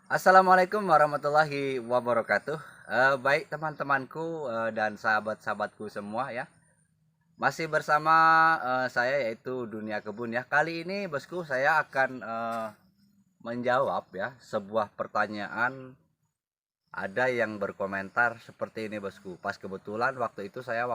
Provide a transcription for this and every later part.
Assalamualaikum warahmatullahi wabarakatuh. Baik teman-temanku dan sahabat-sahabatku semua ya. Masih bersama saya yaitu Dunia Kebun ya. Kali ini bosku saya akan menjawab ya sebuah pertanyaan. Ada yang berkomentar seperti ini bosku. Pas kebetulan waktu itu saya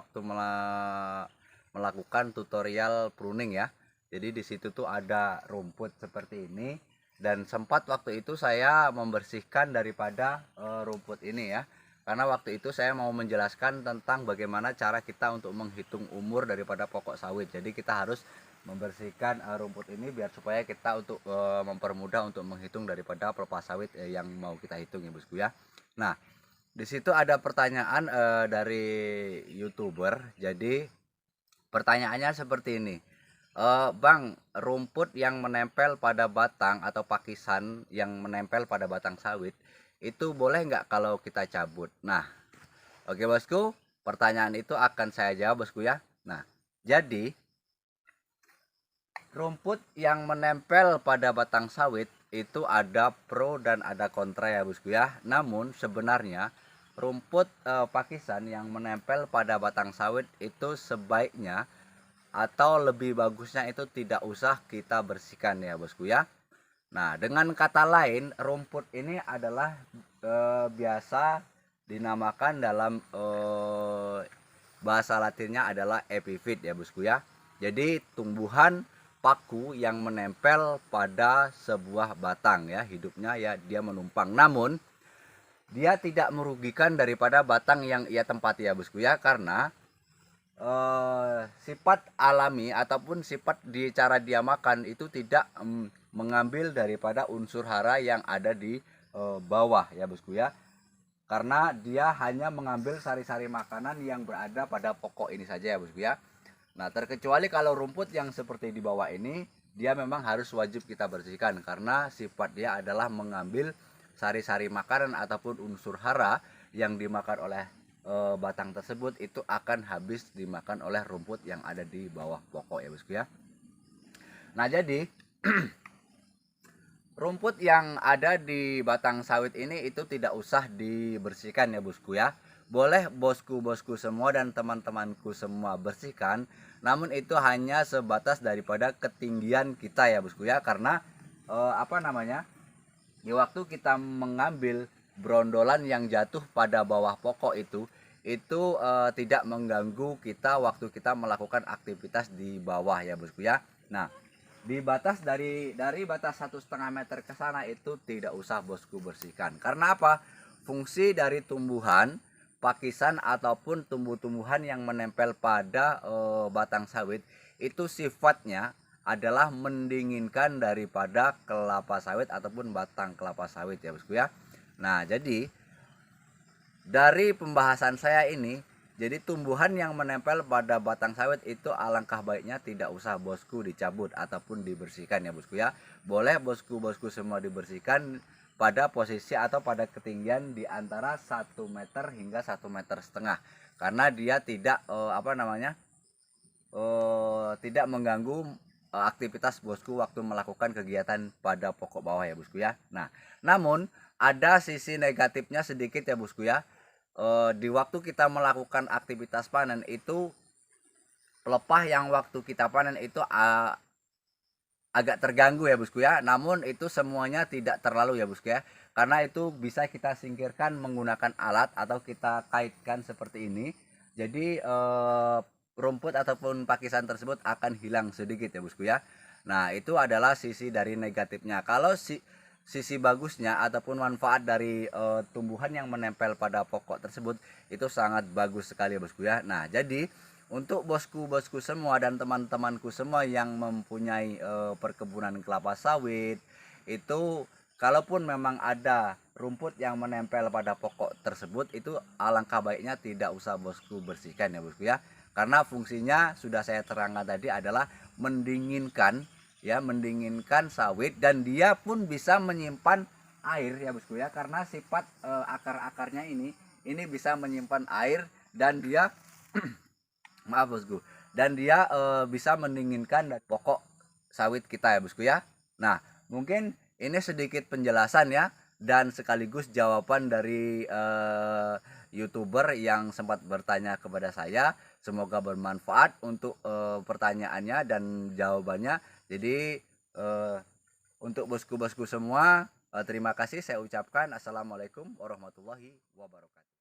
melakukan tutorial pruning ya. Jadi di situ tuh ada rumput seperti ini dan sempat waktu itu saya membersihkan daripada rumput ini ya. Karena waktu itu saya mau menjelaskan tentang bagaimana cara kita untuk menghitung umur daripada pokok sawit. Jadi kita harus membersihkan rumput ini biar supaya kita untuk mempermudah untuk menghitung daripada pelepas sawit yang mau kita hitung ya bosku ya. Nah, di situ ada pertanyaan dari YouTuber. Jadi pertanyaannya seperti ini. Bang, rumput yang menempel pada batang atau pakisan yang menempel pada batang sawit itu boleh nggak kalau kita cabut? Nah, oke bosku, pertanyaan itu akan saya jawab bosku ya. Nah, jadi rumput yang menempel pada batang sawit itu ada pro dan ada kontra ya bosku ya. Namun sebenarnya rumput pakisan yang menempel pada batang sawit itu sebaiknya atau lebih bagusnya itu tidak usah kita bersihkan ya bosku ya. Nah, dengan kata lain rumput ini adalah biasa dinamakan dalam bahasa latinnya adalah epifit ya bosku ya. Jadi tumbuhan paku yang menempel pada sebuah batang ya, hidupnya ya dia menumpang. Namun dia tidak merugikan daripada batang yang ia tempati ya bosku ya, karena sifat alami ataupun sifat di cara dia makan itu tidak mengambil daripada unsur hara yang ada di bawah ya bosku ya, karena dia hanya mengambil sari-sari makanan yang berada pada pokok ini saja ya bosku ya. Nah, terkecuali kalau rumput yang seperti di bawah ini, dia memang harus wajib kita bersihkan karena sifat dia adalah mengambil sari-sari makanan ataupun unsur hara yang dimakan oleh batang tersebut itu akan habis dimakan oleh rumput yang ada di bawah pokok ya bosku ya. Nah, jadi rumput yang ada di batang sawit ini itu tidak usah dibersihkan ya bosku ya. Boleh bosku-bosku semua dan teman-temanku semua bersihkan, namun itu hanya sebatas daripada ketinggian kita ya bosku ya, karena apa namanya? Di waktu kita mengambil brondolan yang jatuh pada bawah pokok itu tidak mengganggu kita waktu kita melakukan aktivitas di bawah ya bosku ya. Nah, di batas dari batas 1,5 meter ke sana itu tidak usah bosku bersihkan. Karena apa? Fungsi dari tumbuhan pakisan ataupun tumbuh-tumbuhan yang menempel pada batang sawit itu sifatnya adalah mendinginkan daripada kelapa sawit ataupun batang kelapa sawit ya bosku ya. Nah, jadi dari pembahasan saya ini, jadi tumbuhan yang menempel pada batang sawit itu alangkah baiknya tidak usah bosku dicabut ataupun dibersihkan ya bosku ya. Boleh bosku-bosku semua dibersihkan pada posisi atau pada ketinggian di antara 1 meter hingga 1,5 meter, karena dia tidak tidak mengganggu aktivitas bosku waktu melakukan kegiatan pada pokok bawah ya bosku ya. Nah, namun ada sisi negatifnya sedikit ya bosku ya. Di waktu kita melakukan aktivitas panen itu pelepah yang waktu kita panen itu agak terganggu ya bosku ya. Namun itu semuanya tidak terlalu ya bosku ya. Karena itu bisa kita singkirkan menggunakan alat atau kita kaitkan seperti ini. Jadi rumput ataupun pakisan tersebut akan hilang sedikit ya bosku ya. Nah, itu adalah sisi dari negatifnya. Kalau sisi bagusnya ataupun manfaat dari tumbuhan yang menempel pada pokok tersebut itu sangat bagus sekali ya bosku ya. Nah, jadi untuk bosku-bosku semua dan teman-temanku semua yang mempunyai perkebunan kelapa sawit itu, kalaupun memang ada rumput yang menempel pada pokok tersebut itu alangkah baiknya tidak usah bosku bersihkan ya bosku ya, karena fungsinya sudah saya terangkan tadi adalah mendinginkan ya, mendinginkan sawit dan dia pun bisa menyimpan air ya bosku ya, karena sifat akar-akarnya ini bisa menyimpan air dan dia maaf bosku, dan dia bisa mendinginkan dari pokok sawit kita ya bosku ya. Nah, mungkin ini sedikit penjelasan ya dan sekaligus jawaban dari YouTuber yang sempat bertanya kepada saya. Semoga bermanfaat untuk pertanyaannya dan jawabannya. Jadi untuk bosku-bosku semua, terima kasih saya ucapkan. Assalamualaikum warahmatullahi wabarakatuh.